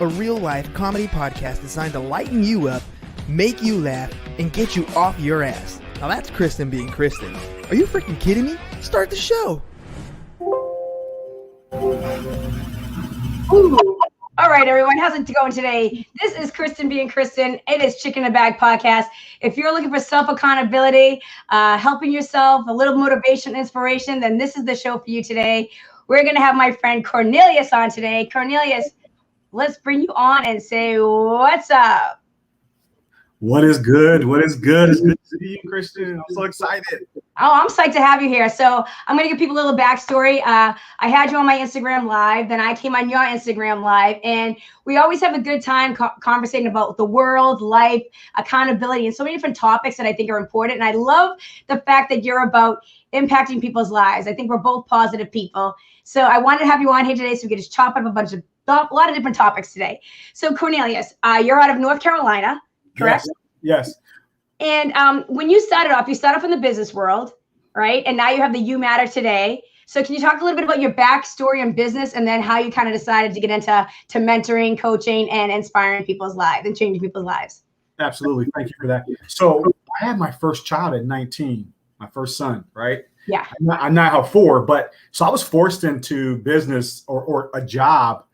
a real-life comedy podcast designed to lighten you up, make you laugh, and get you off your ass. Now that's Kristen being Kristen. Are you freaking kidding me? Start the show. Ooh. All right, everyone. How's it going today? This is Kristen being Kristen. It is Chicken in a Bag podcast. If you're looking for self-accountability, helping yourself, a little motivation, inspiration, then this is the show for you today. We're going to have my friend Cornelius on today. Cornelius, let's bring you on and say, what's up? What is good? What is good? It's good to see you, Christian. I'm so excited. Oh, I'm psyched to have you here. So I'm going to give people a little backstory. I had you on my Instagram Live, then I came on your Instagram Live, and we always have a good time conversating about the world, life, accountability, and so many different topics that I think are important. And I love the fact that you're about impacting people's lives. I think we're both positive people. So I wanted to have you on here today so we could just chop up a lot of different topics today. So Cornelius, you're out of North Carolina, correct? Yes. And when you started off in the business world, right? And now you have the You Matter today. So can you talk a little bit about your backstory in business and then how you kind of decided to get into mentoring, coaching, and inspiring people's lives and changing people's lives? Absolutely. Thank you for that. So I had my first child at 19, my first son, right? Yeah. I now have 4, but so I was forced into business or a job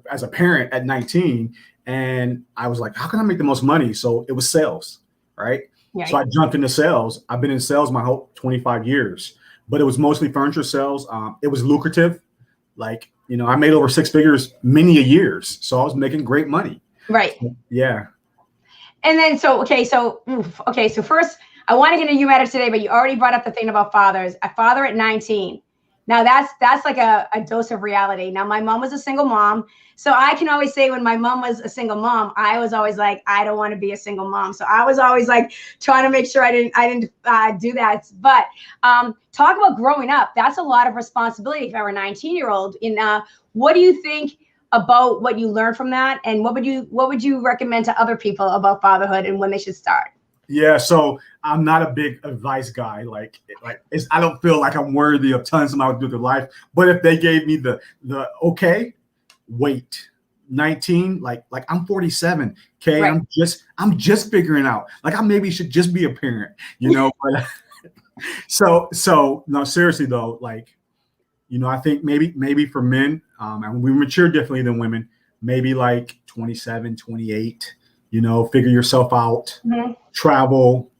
as a parent at 19. And I was like, how can I make the most money? So it was sales, right? Yeah, so I jumped into sales. I've been in sales my whole 25 years, but it was mostly furniture sales. It was lucrative. Like, I made over 6 figures many a years. So I was making great money. Right. Yeah. And then, so first I want to get into You Matter today, but you already brought up the thing about fathers. A father at 19. Now that's like a dose of reality. Now my mom was a single mom. So I can always say when my mom was a single mom, I was always like, I don't want to be a single mom. So I was always like trying to make sure I didn't do that. But talk about growing up. That's a lot of responsibility if I were a 19-year-old. What do you think about what you learned from that? And what would you recommend to other people about fatherhood and when they should start? Yeah, so I'm not a big advice guy. I don't feel like I'm worthy of telling somebody to do their life. But if they gave me the okay, wait, 19, like I'm 47. Okay, right. I'm just figuring out. Like I maybe should just be a parent, But so no, seriously though, I think maybe for men, and we mature differently than women. Maybe like 27, 28. Figure yourself out, travel,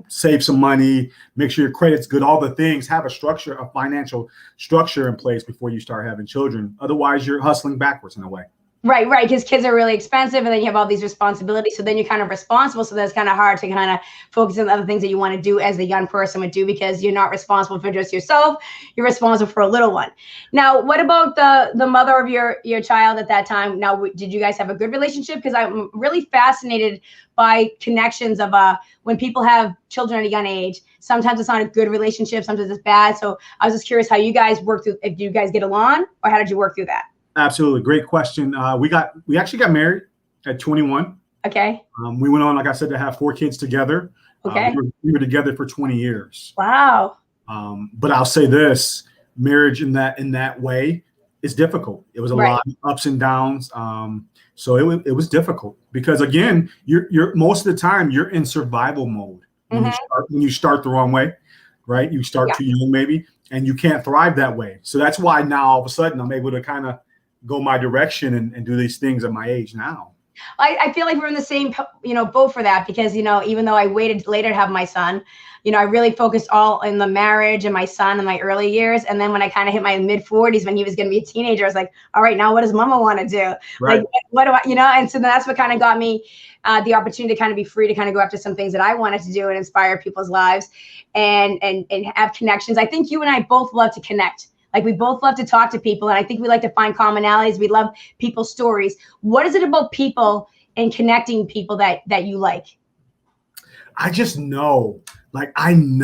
save some money, make sure your credit's good, all the things, have a financial structure in place before you start having children. Otherwise, you're hustling backwards in a way. Right. Because kids are really expensive and then you have all these responsibilities. So then you're kind of responsible. So that's kind of hard to kind of focus on the other things that you want to do as a young person would do because you're not responsible for just yourself. You're responsible for a little one. Now, what about the mother of your child at that time? Now, did you guys have a good relationship? Because I'm really fascinated by connections of when people have children at a young age. Sometimes it's not a good relationship. Sometimes it's bad. So I was just curious how you guys worked through, if you guys get along or how did you work through that? Absolutely. Great question. We actually got married at 21. Okay. We went on, like I said, to have 4 kids together. Okay. We were together for 20 years. Wow. But I'll say this, marriage in that way is difficult. It was a lot of ups and downs. So it was difficult because again, you're most of the time you're in survival mode when you start the wrong way, right? You start too young maybe, and you can't thrive that way. So that's why now all of a sudden I'm able to kind of go my direction and do these things at my age now. I feel like we're in the same, boat for that because, even though I waited later to have my son, I really focused all in the marriage and my son in my early years. And then when I kind of hit my mid 40s, when he was going to be a teenager, I was like, all right, now what does mama want to do? Right. Like, what do I, and so that's what kind of got me the opportunity to kind of be free to kind of go after some things that I wanted to do and inspire people's lives and have connections. I think you and I both love to connect. Like we both love to talk to people. And I think we like to find commonalities. We love people's stories. What is it about people and connecting people that you like? I just know, when I'm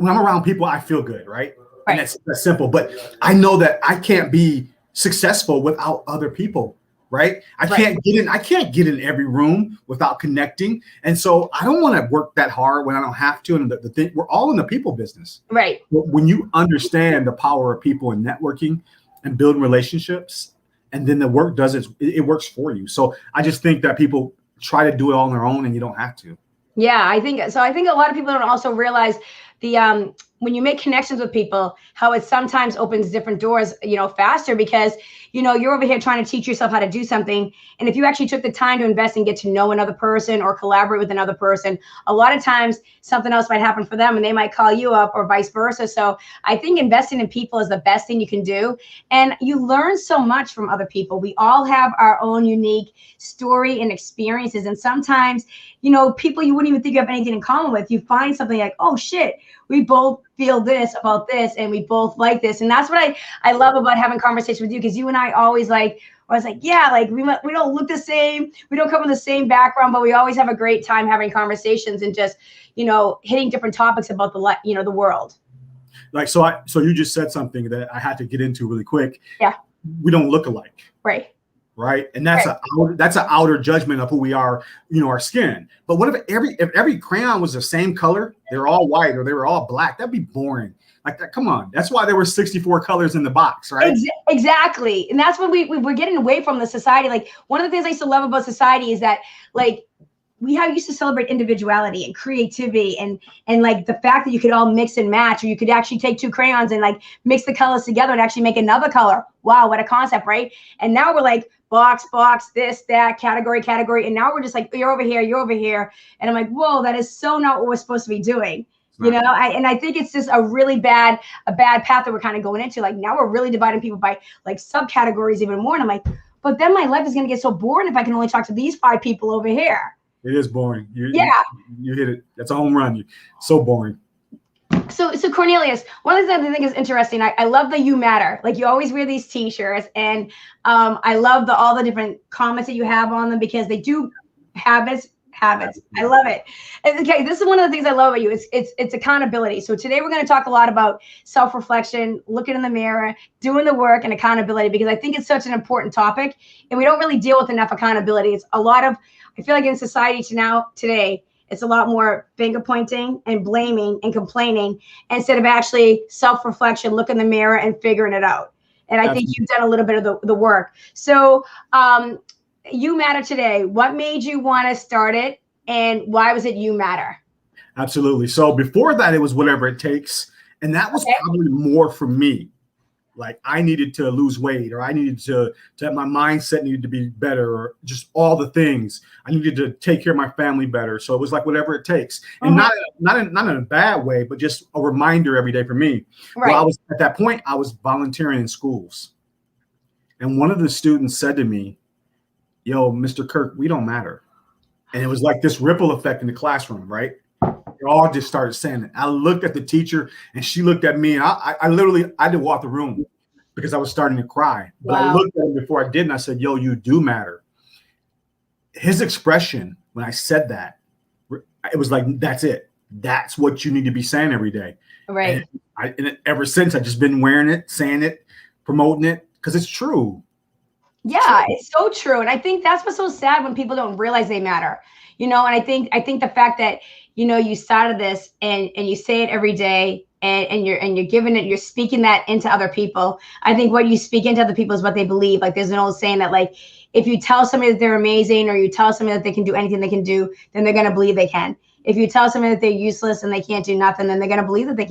around people, I feel good, right? And that's simple. But I know that I can't be successful without other people, right? I can't get in every room without connecting. And so I don't want to work that hard when I don't have to. And the thing, we're all in the people business. Right. When you understand the power of people and networking and building relationships, and then the work does it works for you. So I just think that people try to do it all on their own, and you don't have to. Yeah, I think so. I think a lot of people don't also realize the when you make connections with people, how it sometimes opens different doors, faster, because you're over here trying to teach yourself how to do something, and if you actually took the time to invest and get to know another person or collaborate with another person, a lot of times something else might happen for them, and they might call you up, or vice versa. So I think investing in people is the best thing you can do, and you learn so much from other people. We all have our own unique story and experiences, and sometimes people you wouldn't even think you have anything in common with, you find something like, oh shit, we both feel this about this, and we both like this. And that's what I love about having conversations with you, because you and I always I was like, yeah, like we don't look the same, we don't come from the same background, but we always have a great time having conversations and just hitting different topics about the world. Like, so you just said something that I had to get into really quick. Yeah, we don't look alike. Right. And that's an outer judgment of who we are, our skin. But what if every crayon was the same color, they're all white or they were all black? That'd be boring. Like that. Come on. That's why there were 64 colors in the box, right? Exactly. And that's when we're getting away from the society. Like, one of the things I used to love about society is that, like, we used to celebrate individuality and creativity, and like the fact that you could all mix and match, or you could actually take two crayons and like mix the colors together and actually make another color. Wow, what a concept, right? And now we're like box, this, that, category. And now we're just like, you're over here. And I'm like, whoa, that is so not what we're supposed to be doing. I think it's just a really bad path that we're kind of going into. Like, now we're really dividing people by like subcategories even more. And I'm like, but then my life is going to get so boring if I can only talk to these 5 people over here. It is boring. You hit it. That's a home run. So boring. So Cornelius, one of the things I think is interesting, I love the "You Matter." Like, you always wear these T-shirts, and I love all the different comments that you have on them, because they do habits. I love it. And, okay, this is one of the things I love about you. It's accountability. So today we're going to talk a lot about self-reflection, looking in the mirror, doing the work, and accountability, because I think it's such an important topic, and we don't really deal with enough accountability. It's a lot of, I feel like in society today, it's a lot more finger pointing and blaming and complaining, instead of actually self-reflection, look in the mirror and figuring it out. And I think you've done a little bit of the work. So You Matter today, what made you want to start it, and why was it You Matter? Absolutely. So before that, it was Whatever It Takes. And that was probably more for me. Like, I needed to lose weight, or I needed to have my mindset needed to be better, or just all the things. I needed to take care of my family better. So it was like whatever it takes. And not in a bad way, but just a reminder every day for me. Right. Well, at that point, I was volunteering in schools. And one of the students said to me, yo, Mr. Kirk, we don't matter. And it was like this ripple effect in the classroom, right? They all just started saying it. I looked at the teacher, and she looked at me, and I literally had to walk the room because I was starting to cry. But I looked at him before I did, and I said, yo, you do matter. His expression when I said that, it was like, that's it. That's what you need to be saying every day. Right. And ever since, I've just been wearing it, saying it, promoting it, because it's true. Yeah, it's so true. And I think that's what's so sad, when people don't realize they matter. And I think the fact that, you started this and you say it every day, and you're giving it, you're speaking that into other people. I think what you speak into other people is what they believe. Like, there's an old saying that, like, if you tell somebody that they're amazing, or you tell somebody that they can do anything they can do, then they're going to believe they can. If you tell somebody that they're useless and they can't do nothing, then they're going to believe that they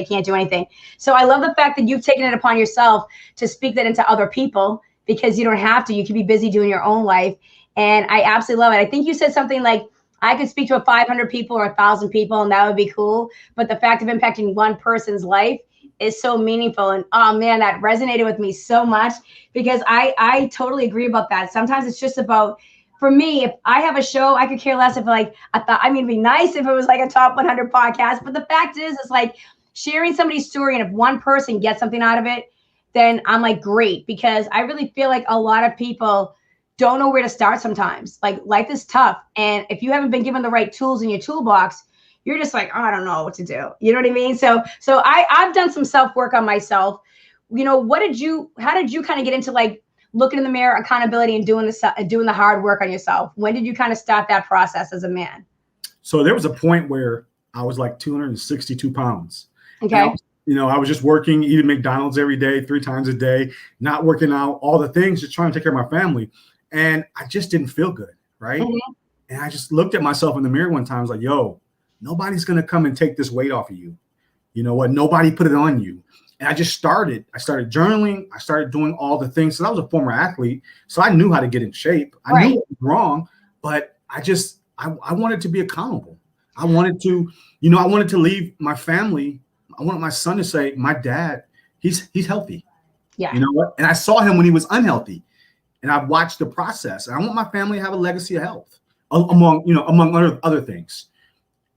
can't do anything. So I love the fact that you've taken it upon yourself to speak that into other people, because you don't have to. You can be busy doing your own life. And I absolutely love it. I think you said something like, I could speak to 500 people or 1,000 people, and that would be cool. But the fact of impacting one person's life is so meaningful. And oh man, that resonated with me so much, because I totally agree about that. Sometimes it's just about, for me, if I have a show, I could care less if, like, it'd be nice if it was like a top 100 podcast. But the fact is, it's like sharing somebody's story. And if one person gets something out of it, then I'm like, great, because I really feel like a lot of people don't know where to start sometimes. Like, life is tough. And if you haven't been given the right tools in your toolbox, you're just like, oh, I don't know what to do. You know what I mean? So I've done some self-work on myself. How did you kind of get into, like, looking in the mirror, accountability, and doing the hard work on yourself? When did you kind of start that process as a man? So there was a point where I was like 262 pounds. Okay. I was just working, eating McDonald's every day, 3 times a day, not working out, all the things, just trying to take care of my family. And I just didn't feel good, right? Mm-hmm. And I just looked at myself in the mirror one time. I was like, yo, nobody's going to come and take this weight off of you. You know what? Nobody put it on you. And I started journaling. I started doing all the things. So I was a former athlete. So I knew how to get in shape. I knew what was wrong, but I wanted to be accountable. I wanted to, I wanted to leave my family. I wanted my son to say, my dad, he's healthy. Yeah. You know what? And I saw him when he was unhealthy, and I watched the process. And I want my family to have a legacy of health among other things.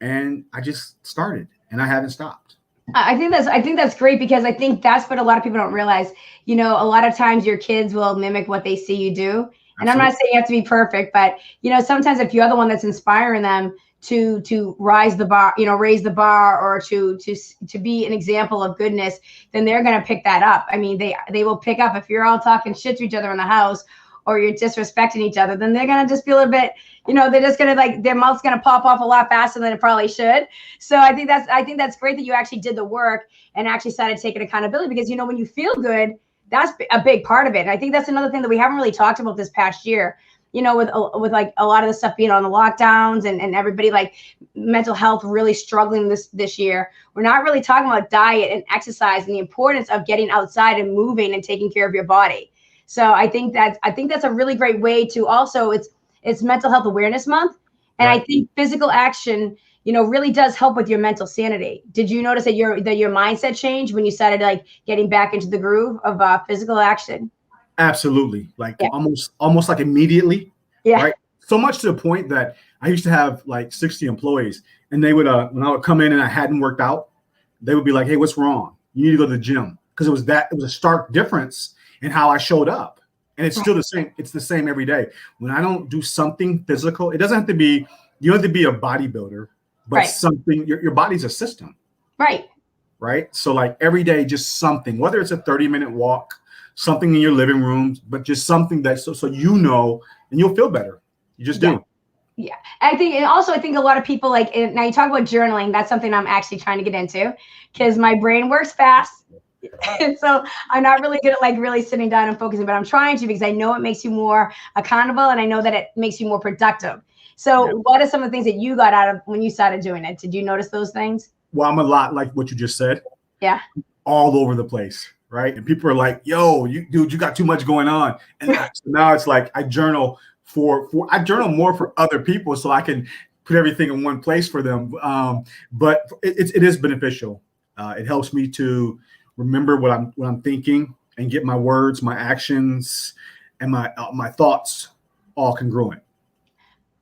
And I just started, and I haven't stopped. I think that's great, because I think that's what a lot of people don't realize. A lot of times your kids will mimic what they see you do. And Absolutely. I'm not saying you have to be perfect, but sometimes if you're the one that's inspiring them to raise the bar, or to be an example of goodness, then they're going to pick that up. I mean, they will pick up if you're all talking shit to each other in the house, or you're disrespecting each other, then they're going to just be a little bit, they're just going to their mouth's going to pop off a lot faster than it probably should. So I think that's great that you actually did the work and actually started taking accountability, because, when you feel good, that's a big part of it. And I think that's another thing that we haven't really talked about this past year, with like a lot of the stuff being on the lockdowns and everybody like mental health really struggling this year. We're not really talking about diet and exercise and the importance of getting outside and moving and taking care of your body. So I think that's a really great way to also, it's Mental Health Awareness Month. And right. I think physical action, really does help with your mental sanity. Did you notice that your mindset changed when you started like getting back into the groove of physical action? Absolutely. Like almost like immediately. Yeah. Right. So much to the point that I used to have like 60 employees, and they would, when I would come in and I hadn't worked out, they would be like, hey, what's wrong? You need to go to the gym. Because it was a stark difference in how I showed up. And it's still the same. It's the same every day. When I don't do something physical, it doesn't have to be, you don't have to be a bodybuilder, but right. something, your body's a system. Right. Right. So like every day, just something, whether it's a 30-minute walk, something in your living room, but just something that so and you'll feel better. You just do. Yeah. I think a lot of people now you talk about journaling. That's something I'm actually trying to get into, because my brain works fast. And so I'm not really good at really sitting down and focusing, but I'm trying to, because I know it makes you more accountable, and I know that it makes you more productive. So what are some of the things that you got out of when you started doing it? Did you notice those things? Well, I'm a lot like what you just said. Yeah. All over the place. Right. And people are like, yo, you got too much going on. And so now it's like I journal I journal more for other people, so I can put everything in one place for them. But it is beneficial. It helps me to remember what I'm thinking and get my words, my actions, and my thoughts all congruent.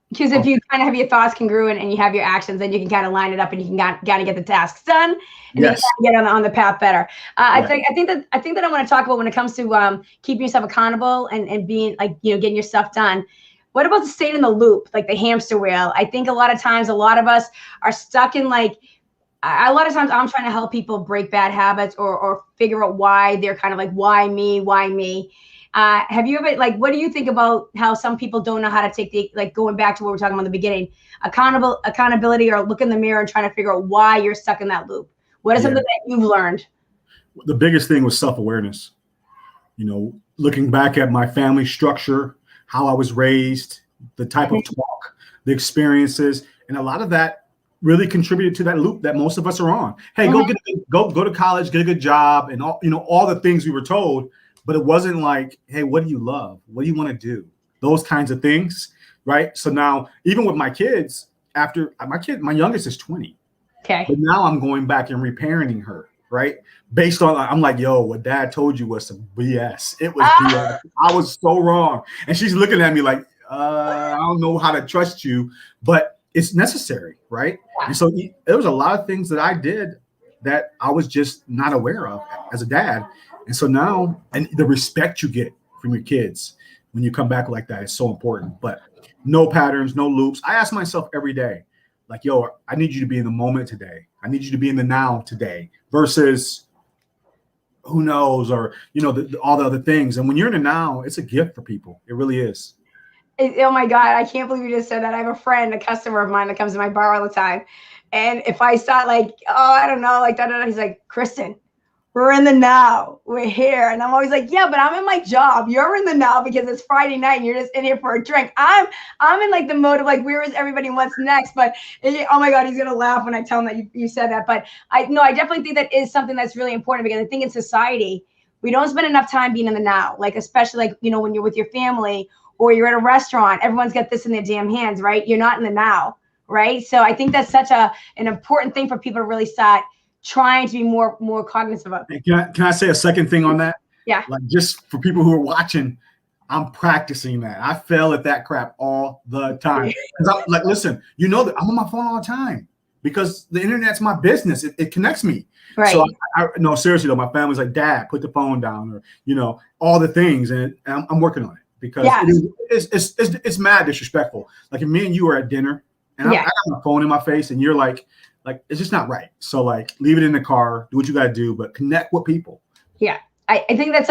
Because if you kind of have your thoughts congruent and you have your actions, then you can kind of line it up and you can kind of get the tasks done, and then you get on the path better. I think that I want to talk about when it comes to keeping yourself accountable and being getting your stuff done. What about staying in the loop, like the hamster wheel? I think a lot of times, a lot of us are stuck in a lot of times I'm trying to help people break bad habits or figure out why they're kind of like, why me? Have you ever what do you think about how some people don't know how to take going back to what we're talking about in the beginning, accountability, or look in the mirror and trying to figure out why you're stuck in that loop? What is something that you've learned? The biggest thing was self-awareness. Looking back at my family structure, how I was raised, the type of talk, the experiences, and a lot of that really contributed to that loop that most of us are on. Hey, go to college, get a good job, and all the things we were told. But it wasn't like, hey, what do you love? What do you want to do? Those kinds of things, right? So now, even with my kids, my youngest is 20. Okay. But now I'm going back and reparenting her, right? Based on, I'm like, yo, what dad told you was some BS. It was BS. I was so wrong. And she's looking at me like, I don't know how to trust you, but it's necessary, right? Yeah. And so there was a lot of things that I did that I was just not aware of as a dad. And so now, and the respect you get from your kids when you come back like that is so important. But no patterns, no loops. I ask myself every day, like, yo, I need you to be in the moment today. I need you to be in the now today versus who knows, or, all the other things. And when you're in the now, it's a gift for people. It really is. Oh my God, I can't believe you just said that. I have a friend, a customer of mine that comes to my bar all the time. And if I start like, oh, I don't know, like, he's like, Kristen, we're in the now. We're here. And I'm always like, yeah, but I'm in my job. You're in the now because it's Friday night and you're just in here for a drink. I'm in like the mode of like, where is everybody? What's next? But oh my God, he's going to laugh when I tell him that you said that. But I definitely think that is something that's really important, because I think in society, we don't spend enough time being in the now. Like, especially like, when you're with your family or you're at a restaurant, everyone's got this in their damn hands, right? You're not in the now, right? So I think that's such an important thing for people to really start trying to be more cognizant of. Can I say a second thing on that? Yeah. Like, just for people who are watching, I'm practicing that. I fail at that crap all the time. I'm like, listen, that I'm on my phone all the time because the internet's my business. It connects me. Right. So no, seriously though, my family's like, Dad, put the phone down, or all the things, and I'm working on it because it's mad disrespectful. Like, if me and you are at dinner and I got my phone in my face and you're like it's just not right. So like, leave it in the car, do what you got to do, but connect with people. Yeah. I think I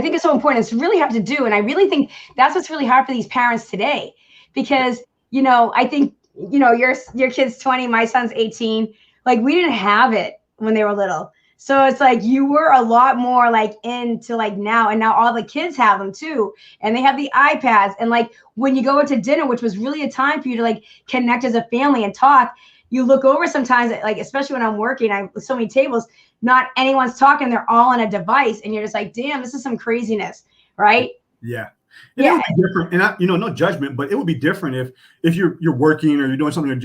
think it's so important. It's really hard to do. And I really think that's what's really hard for these parents today, because, I think, your kid's 20, my son's 18. Like, we didn't have it when they were little. So it's like, you were a lot more like into like now, and now all the kids have them too. And they have the iPads. And like, when you go into dinner, which was really a time for you to like connect as a family and talk, you look over sometimes, like, especially when I'm working, I so many tables, not anyone's talking, they're all on a device, and you're just like, damn, this is some craziness, right? Yeah. And it would be different, and no judgment, but it would be different if you're working or you're doing something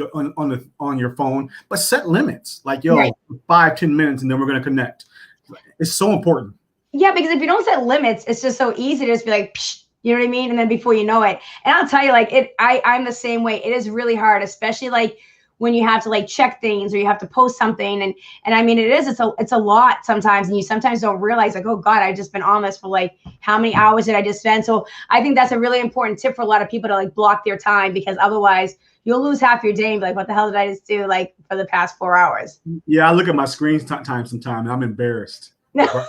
on your phone, but set limits, like 5-10 minutes, and then we're gonna connect. It's so important. Yeah, because if you don't set limits, it's just so easy to just be like, psh, you know what I mean? And then before you know it, and I'll tell you, like, I'm the same way. It is really hard, especially like when you have to like check things or you have to post something. And I mean, it's a lot sometimes. And you sometimes don't realize, like, oh God, I've just been on this for like, how many hours did I just spend? So I think that's a really important tip for a lot of people to like block their time, because otherwise you'll lose half your day and be like, what the hell did I just do like for the past 4 hours? Yeah. I look at my screen time sometime and I'm embarrassed. I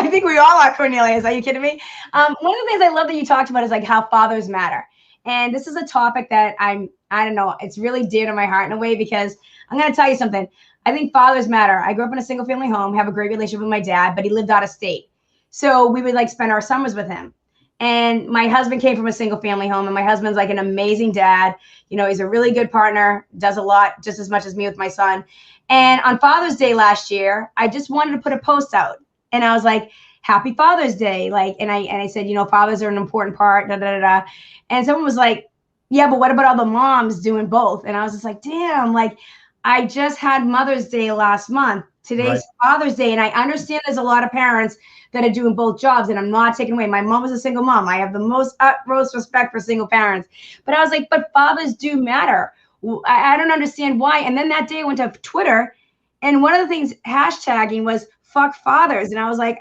think we all are, Cornelius. Are you kidding me? One of the things I love that you talked about is like how fathers matter. And this is a topic that I don't know, it's really dear to my heart in a way, because I'm going to tell you something. I think fathers matter. I grew up in a single family home, have a great relationship with my dad, but he lived out of state. So we would like spend our summers with him. And my husband came from a single family home, and my husband's like an amazing dad. He's a really good partner, does a lot, just as much as me with my son. And on Father's Day last year, I just wanted to put a post out, and I was like, Happy Father's Day. Like, and I said, fathers are an important part, da, da, da, da. And someone was like, yeah, but what about all the moms doing both? And I was just like, damn, like, I just had Mother's Day last month. Today's Father's Day. And I understand there's a lot of parents that are doing both jobs, and I'm not taking away. My mom was a single mom. I have the most utmost respect for single parents. But I was like, but fathers do matter. I don't understand why. And then that day I went to Twitter, and one of the things hashtagging was fuck fathers. And I was like,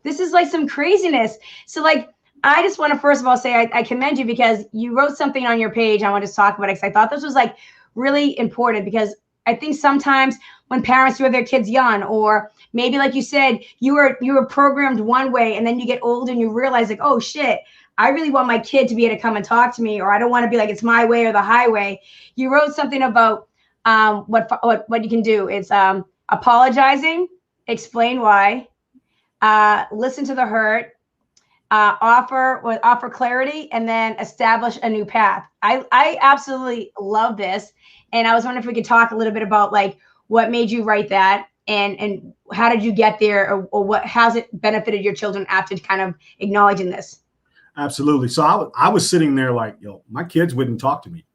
this is like some craziness. So like, I just want to first of all say I commend you, because you wrote something on your page. I want to talk about it, because I thought this was like really important, because I think sometimes when parents do have their kids young, or maybe like you said, you were programmed one way, and then you get older and you realize like, oh shit, I really want my kid to be able to come and talk to me, or I don't want to be like, it's my way or the highway. You wrote something about what you can do. It's apologizing, explain why, listen to the hurt, offer clarity, and then establish a new path. I absolutely love this. And I was wondering if we could talk a little bit about like what made you write that, and how did you get there, or how's it benefited your children after kind of acknowledging this? Absolutely. So I was sitting there like, my kids wouldn't talk to me.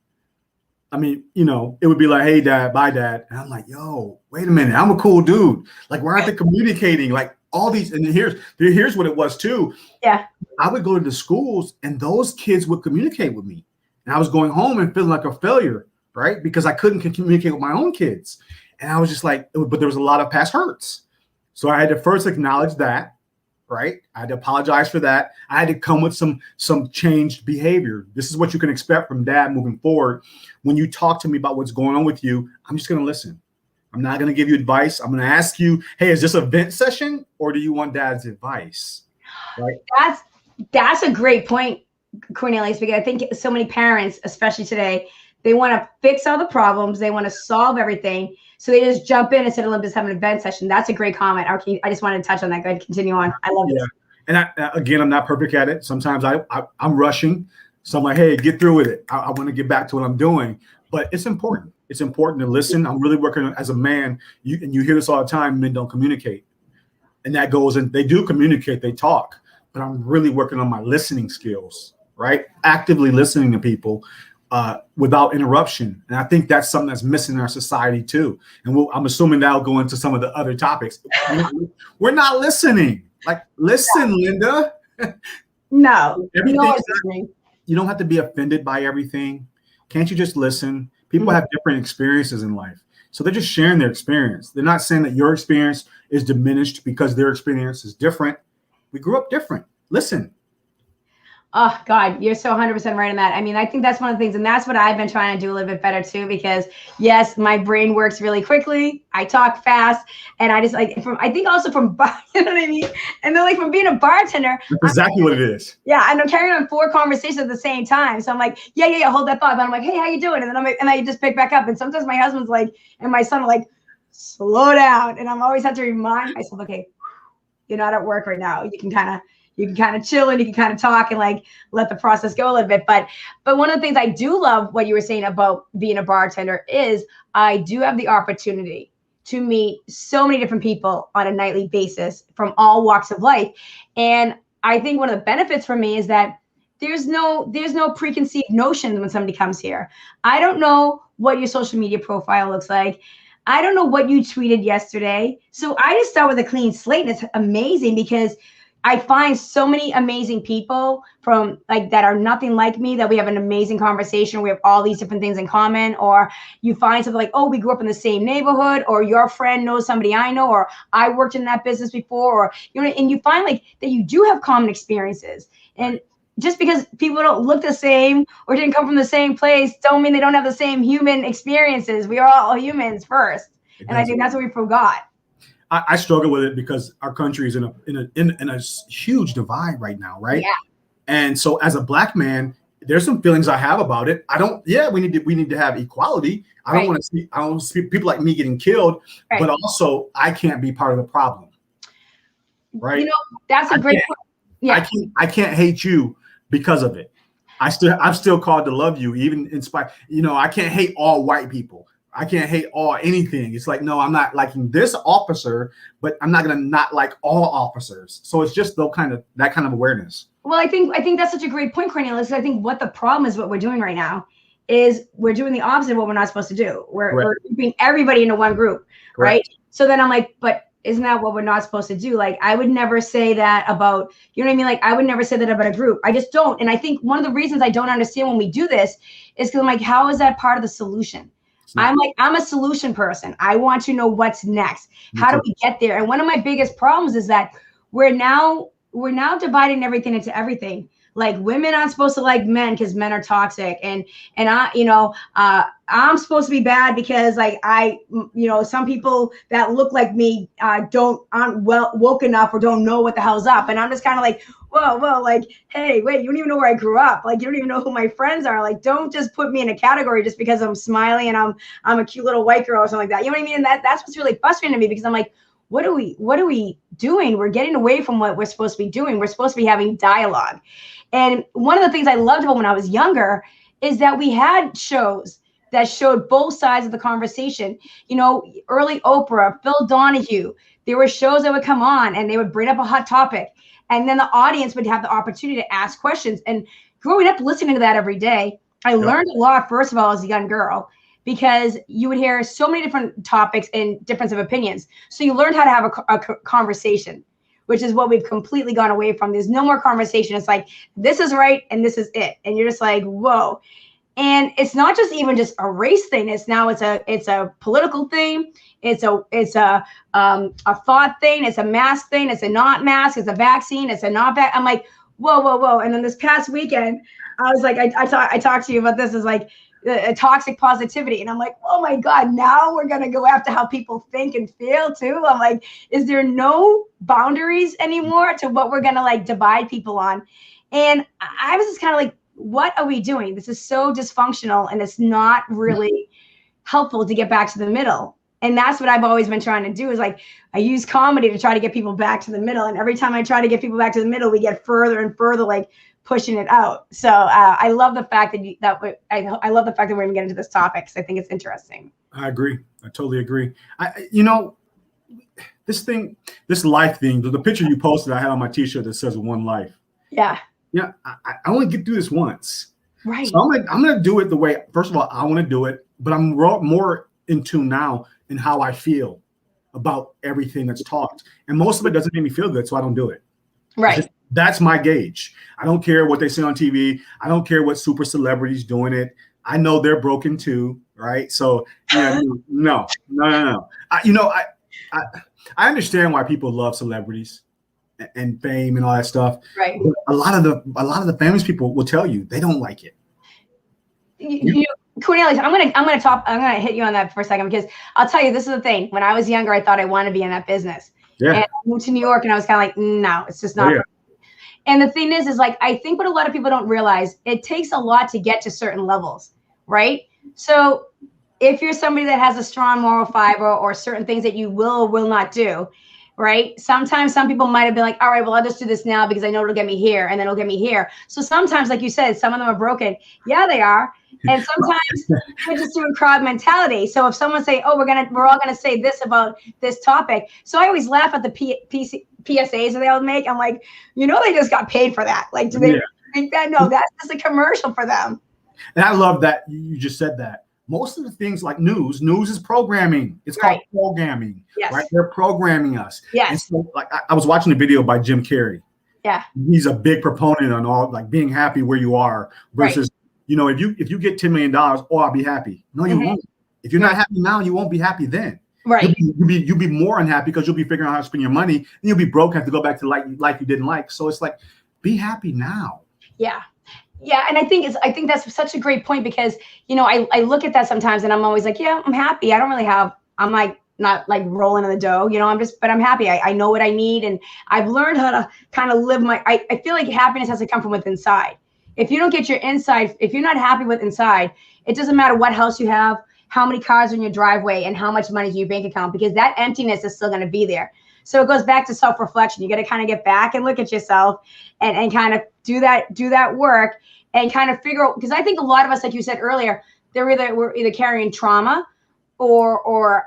I mean, it would be like, hey, Dad, bye, Dad. And I'm like, yo, wait a minute. I'm a cool dude. Like, why aren't they communicating? Like, all these, and here's what it was too. Yeah. I would go to the schools, and those kids would communicate with me. And I was going home and feeling like a failure, right? Because I couldn't communicate with my own kids. And I was just like, but there was a lot of past hurts. So I had to first acknowledge that, right? I had to apologize for that. I had to come with some changed behavior. This is what you can expect from Dad moving forward. When you talk to me about what's going on with you, I'm just going to listen. I'm not going to give you advice. I'm going to ask you, hey, is this a vent session, or do you want Dad's advice? Right? That's a great point, Cornelius, because I think so many parents, especially today, they want to fix all the problems. They want to solve everything. So they just jump in instead of just having an event session. That's a great comment. Okay, I just wanted to touch on that. Go ahead, continue on. I love this. And again, I'm not perfect at it. Sometimes I'm rushing. So I'm like, hey, get through with it. I want to get back to what I'm doing. But it's important. It's important to listen. I'm really working as a man. And you hear this all the time, men don't communicate. And that goes in, they do communicate, they talk. But I'm really working on my listening skills, right? Actively listening to people without interruption. And I think that's something that's missing in our society too. And I'm assuming that'll go into some of the other topics. We're not listening. Like, listen, Linda. No. You don't have to be offended by everything. Can't you just listen? People have different experiences in life. So they're just sharing their experience. They're not saying that your experience is diminished because their experience is different. We grew up different. Listen. Oh, God, you're so 100% right on that. I mean, I think that's one of the things, and that's what I've been trying to do a little bit better too, because yes, my brain works really quickly. I talk fast, and I just like, I think also from, you know what I mean? And then like from being a bartender. That's exactly what it is. Yeah, and I'm carrying on 4 conversations at the same time. So I'm like, yeah, hold that thought. But I'm like, hey, how you doing? And then I'm like, and I just pick back up. And sometimes my husband's like, and my son are like, slow down. And I'm always have to remind myself, okay, you're not at work right now. You can kind of chill and you can kind of talk and like let the process go a little bit. But one of the things I do love what you were saying about being a bartender is I do have the opportunity to meet so many different people on a nightly basis from all walks of life. And I think one of the benefits for me is that there's no preconceived notions when somebody comes here. I don't know what your social media profile looks like. I don't know what you tweeted yesterday. So I just start with a clean slate. And it's amazing because I find so many amazing people from like that are nothing like me, that we have an amazing conversation. We have all these different things in common, or you find something like, oh, we grew up in the same neighborhood, or your friend knows somebody I know, or I worked in that business before, or, you know, and you find like that you do have common experiences. And just because people don't look the same or didn't come from the same place, don't mean they don't have the same human experiences. We are all humans first. And I think that's what we forgot. I struggle with it because our country is in a huge divide right now, right? Yeah. And so as a Black man, there's some feelings I have about it. We need to have equality. I don't want to see people like me getting killed, but also I can't be part of the problem. Right? You know, that's a great point. Yeah. I can't hate you because of it. I'm still called to love you, even in spite. You know, I can't hate all white people. I can't hate all anything. It's like, no, I'm not liking this officer, but I'm not gonna not like all officers. So it's just that kind of awareness. Well, I think that's such a great point, Cornelius. I think what the problem is, what we're doing right now, is we're doing the opposite of what we're not supposed to do. We're keeping everybody into one group, right? So then I'm like, but isn't that what we're not supposed to do? Like, I would never say that about, you know what I mean? Like, I would never say that about a group. I just don't. And I think one of the reasons I don't understand when we do this is because I'm like, how is that part of the solution? I'm a solution person. I want to know what's next. How do we get there? And one of my biggest problems is that we're now dividing everything into everything. Like, women aren't supposed to like men because men are toxic, and I'm supposed to be bad because like some people that look like me aren't well woke enough or don't know what the hell's up, and I'm just kind of like, whoa, like, hey, wait, you don't even know where I grew up. Like, you don't even know who my friends are. Like, don't just put me in a category just because I'm smiling and I'm a cute little white girl or something like that. You know what I mean? And that's what's really frustrating to me, because I'm like, what are we doing? We're getting away from what we're supposed to be doing. We're supposed to be having dialogue. And one of the things I loved about when I was younger is that we had shows that showed both sides of the conversation. You know, early Oprah, Phil Donahue, there were shows that would come on and they would bring up a hot topic. And then the audience would have the opportunity to ask questions. And growing up listening to that every day, I learned a lot, first of all, as a young girl, because you would hear so many different topics and difference of opinions. So you learned how to have a conversation, which is what we've completely gone away from. There's no more conversation. It's like, this is right and this is it. And you're just like, whoa. And it's not just even just a race thing. It's a political thing. It's a thought thing. It's a mask thing. It's a not mask. It's a vaccine. It's a not vaccine. I'm like, whoa. And then this past weekend, I was like, I talked to you about this, is like a toxic positivity. And I'm like, oh my God, now we're going to go after how people think and feel too. I'm like, is there no boundaries anymore to what we're going to like divide people on? And I was just kind of like, what are we doing? This is so dysfunctional, and it's not really helpful to get back to the middle. And that's what I've always been trying to do, is like, I use comedy to try to get people back to the middle. And every time I try to get people back to the middle, we get further and further, like pushing it out. So I love the fact that I love the fact that we're going to get into this topic, because I think it's interesting. I agree. I totally agree. This life thing, the picture you posted, I had on my t-shirt that says one life. Yeah. Yeah. I only get through this once. Right. So I'm going to do it the way, first of all, I want to do it, but I'm more in tune now in how I feel about everything that's talked. And most of it doesn't make me feel good, so I don't do it. Right. That's my gauge. I don't care what they say on TV. I don't care what super celebrities doing it. I know they're broken too, right? So yeah, no. I understand why people love celebrities and fame and all that stuff. Right. But a lot of the famous people will tell you they don't like it. Cornelius, I'm gonna hit you on that for a second, because I'll tell you, this is the thing. When I was younger, I thought I wanted to be in that business. Yeah. And I moved to New York, and I was kind of like, no, it's just not. Oh, yeah. And the thing is like, I think what a lot of people don't realize, it takes a lot to get to certain levels, right? So if you're somebody that has a strong moral fiber, or certain things that you will or will not do, right? Sometimes some people might have been like, all right, well, I'll just do this now because I know it'll get me here, and then it'll get me here. So sometimes, like you said, some of them are broken. Yeah, they are. And sometimes we're just doing crowd mentality. So if someone say, oh, we're all gonna say this about this topic. So I always laugh at the PSAs that they all make. I'm like, they just got paid for that. Like, do they think that? No, that's just a commercial for them. And I love that you just said that. Most of the things like news is programming. It's called programming. Yes. Right? They're programming us. Yes. And so, like, I was watching a video by Jim Carrey. Yeah. He's a big proponent on all, like, being happy where you are versus, if you get $10 million, I'll be happy. No, you won't. If you're not happy now, you won't be happy then. Right. You'll be more unhappy because you'll be figuring out how to spend your money, and you'll be broke, have to go back to life you didn't like. So it's like, be happy now. Yeah. Yeah. And I think that's such a great point, because, I look at that sometimes, and I'm always like, yeah, I'm happy. I don't really I'm like, not like rolling in the dough, but I'm happy. I know what I need. And I've learned how to kind of live I feel like happiness has to come from within inside. If you don't get your inside, if you're not happy with inside, it doesn't matter what house you have, how many cars are in your driveway, and how much money is in your bank account, because that emptiness is still going to be there. So it goes back to self-reflection. You got to kind of get back and look at yourself and kind of do that work and kind of figure out, because I think a lot of us, like you said earlier, we're either carrying trauma or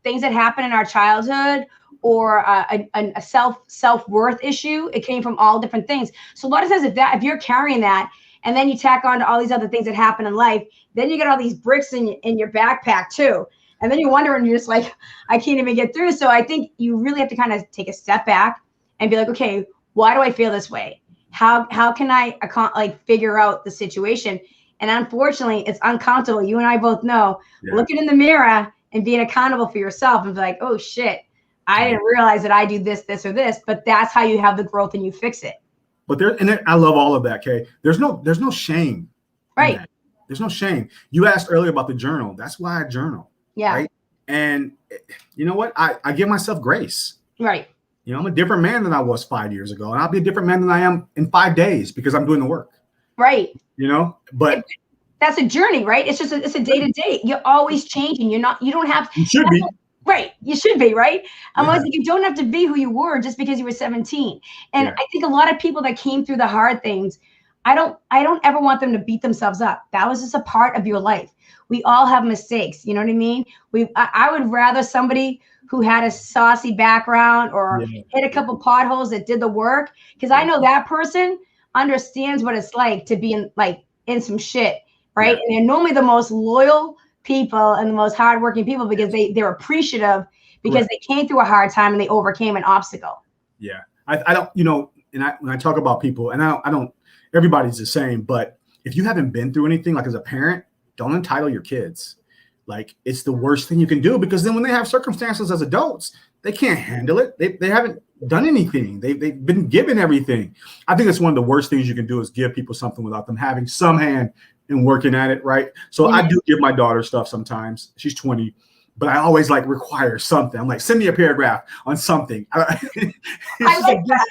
things that happen in our childhood, or a self-worth issue. It came from all different things. So a lot of times, if you're carrying that, and then you tack on to all these other things that happen in life, then you get all these bricks in your backpack too. And then you wonder, and you're just like, I can't even get through. So I think you really have to kind of take a step back and be like, okay, why do I feel this way? How can I figure out the situation? And unfortunately, it's uncomfortable. You and I both know, looking in the mirror and being accountable for yourself and be like, oh shit, I didn't realize that I do this, this, or this, but that's how you have the growth and you fix it. But I love all of that, Kay. There's no shame. Right. There's no shame. You asked earlier about the journal. That's why I journal. Yeah. Right. And you know what? I give myself grace. Right. I'm a different man than I was 5 years ago. And I'll be a different man than I am in 5 days because I'm doing the work. Right. But that's a journey, right? It's a day to day. You're always changing. You don't have. You should be. Right. You should be, right? I'm always like, you don't have to be who you were just because you were 17. And I think a lot of people that came through the hard things, I don't ever want them to beat themselves up. That was just a part of your life. We all have mistakes. You know what I mean? I would rather somebody who had a saucy background or hit a couple potholes that did the work, because I know that person understands what it's like to be in some shit, right? And they're normally the most loyal people and the most hardworking people, because they're appreciative because they came through a hard time and they overcame an obstacle. Yeah. I don't, when I talk about people, and I don't, everybody's the same, but if you haven't been through anything, like as a parent, don't entitle your kids. Like, it's the worst thing you can do, because then when they have circumstances as adults, they can't handle it. They haven't done anything. They've been given everything. I think it's one of the worst things you can do is give people something without them having some hand in working at it, right? So I do give my daughter stuff sometimes. She's 20, but I always require something. I'm like, send me a paragraph on something. I like that.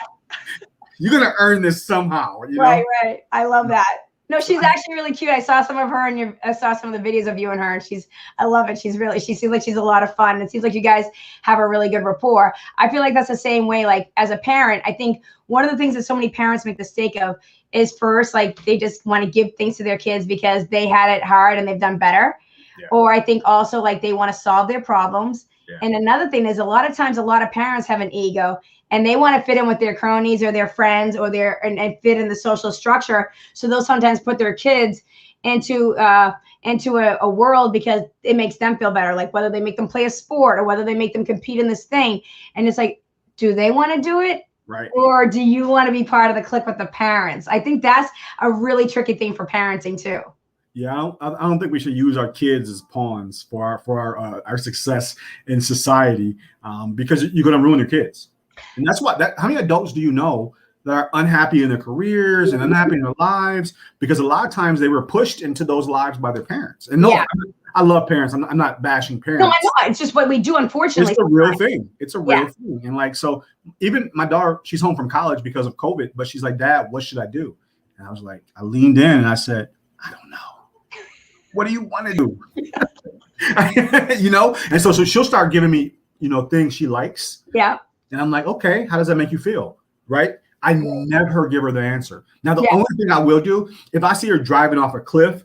You're gonna earn this somehow. Right. I love that. No, she's actually really cute. I saw some of her and I saw some of the videos of you and her, and I love it. She seems like she's a lot of fun. It seems like you guys have a really good rapport. I feel like that's the same way, like as a parent. I think one of the things that so many parents make the mistake of is first, like they just want to give things to their kids because they had it hard and they've done better. Yeah. Or I think also like they want to solve their problems. Yeah. And another thing is a lot of times, a lot of parents have an ego and they want to fit in with their cronies or their friends or and fit in the social structure. So they'll sometimes put their kids into a world because it makes them feel better. Like whether they make them play a sport or whether they make them compete in this thing. And it's like, do they want to do it? Right. Or do you want to be part of the clique with the parents? I think that's a really tricky thing for parenting too. Yeah, I don't think we should use our kids as pawns for our success in society, because you're going to ruin your kids. And that's how many adults do you know that are unhappy in their careers and unhappy in their lives? Because a lot of times they were pushed into those lives by their parents. And no, yeah. I love parents. I'm not bashing parents. No, I know. It's just what we do, unfortunately. It's a real thing. It's a real thing. And like, so even my daughter, she's home from college because of COVID, but she's like, Dad, what should I do? And I was like, I leaned in and I said, I don't know. What do you want to do? And so she'll start giving me, things she likes. Yeah. And I'm like, okay, how does that make you feel? Right. I never give her the answer. Now, the only thing I will do, if I see her driving off a cliff,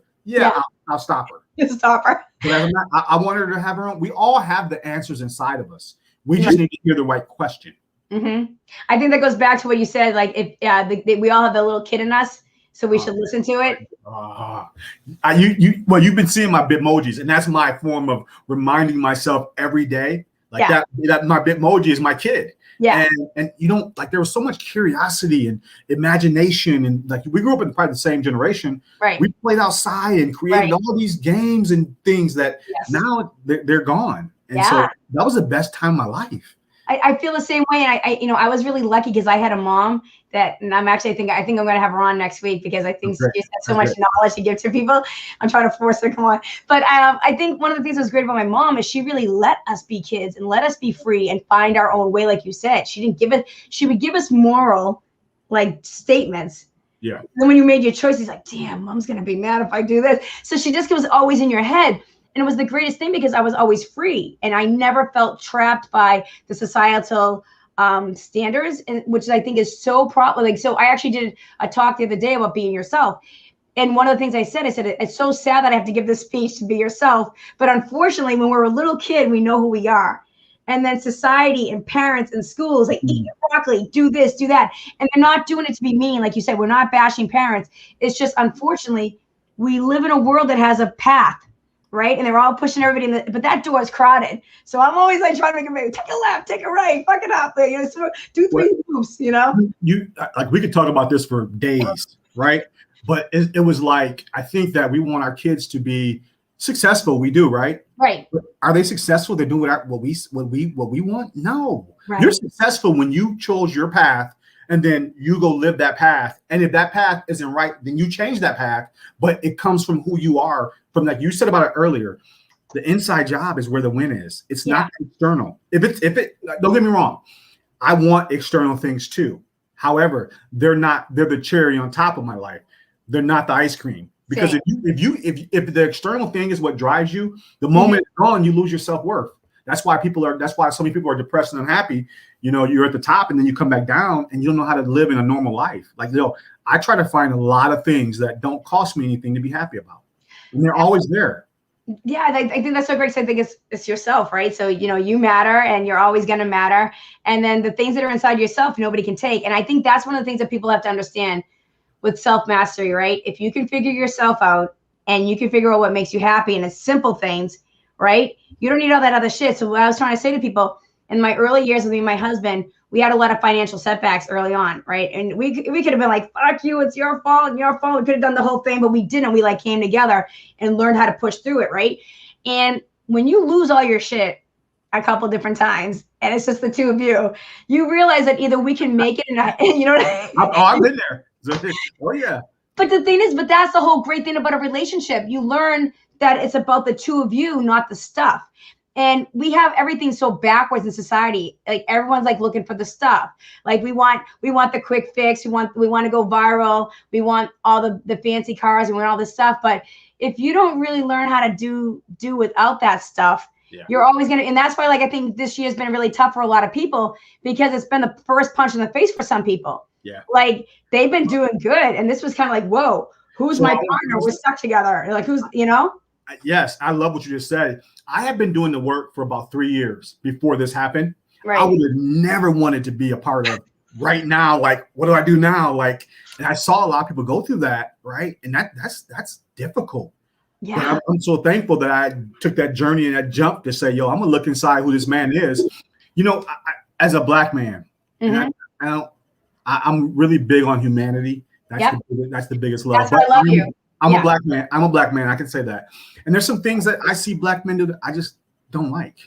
I'll stop her. You stop her. But I want her to have her own. We all have the answers inside of us. We just need to hear the right question. Mm-hmm. I think that goes back to what you said. Like, if we all have the little kid in us, so we should listen to it. You've been seeing my Bitmojis, and that's my form of reminding myself every day. Like that my Bitmoji is my kid. Yeah. And there was so much curiosity and imagination, and like we grew up in probably the same generation. Right. We played outside and created all these games and things that now they're gone. And so that was the best time of my life. I feel the same way. And I was really lucky because I had a mom and I think I'm going to have her on next week because I think she has so much knowledge to give to people. I'm trying to force her to come on. But I think one of the things that was great about my mom is she really let us be kids and let us be free and find our own way. Like you said, she would give us moral statements. Yeah. And then when you made your choice, he's like, damn, mom's going to be mad if I do this. So she just was always in your head. And it was the greatest thing because I was always free and I never felt trapped by the societal standards, which I think is so so I actually did a talk the other day about being yourself. And one of the things I said, it's so sad that I have to give this speech to be yourself. But unfortunately, when we're a little kid, we know who we are. And then society and parents and schools, like eat your broccoli, do this, do that. And they're not doing it to be mean. Like you said, we're not bashing parents. It's just, unfortunately, we live in a world that has a path. Right. And they're all pushing everybody but that door is crowded. So I'm always trying to make a take a left, take a right, fuck it up. Do 3 moves, we could talk about this for days. Right. But it was like, I think that we want our kids to be successful. We do. Right. Right. But are they successful? They're doing what we want? No. Right. You're successful when you chose your path. And then you go live that path. And if that path isn't right, then you change that path. But it comes from who you are. From like you said about it earlier, the inside job is where the win is. It's not external. If it don't get me wrong, I want external things too. However, they're the cherry on top of my life. They're not the ice cream. Because if the external thing is what drives you, the moment it's gone, you lose your self-worth. That's why so many people are depressed and unhappy. You're at the top and then you come back down and you don't know how to live in a normal life. I try to find a lot of things that don't cost me anything to be happy about. And they're always there. Yeah, I think that's so great. So I think it's yourself, right? So, you matter and you're always going to matter. And then the things that are inside yourself, nobody can take. And I think that's one of the things that people have to understand with self-mastery, right? If you can figure yourself out and you can figure out what makes you happy and it's simple things, right? You don't need all that other shit. So what I was trying to say to people in my early years with me and my husband, we had a lot of financial setbacks early on, right? And we could have been like, fuck you, it's your fault and your fault. We could have done the whole thing, but we didn't. We came together and learned how to push through it, right? And when you lose all your shit a couple different times and it's just the two of you, you realize that either we can make it and you know what I mean? I've been there. Oh yeah. But the thing is, that's the whole great thing about a relationship. You learn that it's about the two of you, not the stuff. And we have everything so backwards in society. Like everyone's like looking for the stuff. Like we want the quick fix. We want to go viral. We want all the fancy cars. We want all this stuff. But if you don't really learn how to do without that stuff, you're always gonna. And that's why, like, I think this year has been really tough for a lot of people because it's been the first punch in the face for some people. Yeah. Like they've been doing good, and this was kind of like, whoa, who's my partner? We're stuck together. Like who's, you know? Yes, I love what you just said. I have been doing the work for about 3 years before this happened. Right. I would have never wanted to be a part of right now. Like, what do I do now? Like, and I saw a lot of people go through that, right? And that's difficult. Yeah. I'm so thankful that I took that journey and that jump to say, yo, I'm gonna look inside who this man is. You know, as a Black man, and I'm really big on humanity. That's the biggest love. That's why I love you. I'm a Black man. I'm a Black man. I can say that. And there's some things that I see Black men do that I just don't like.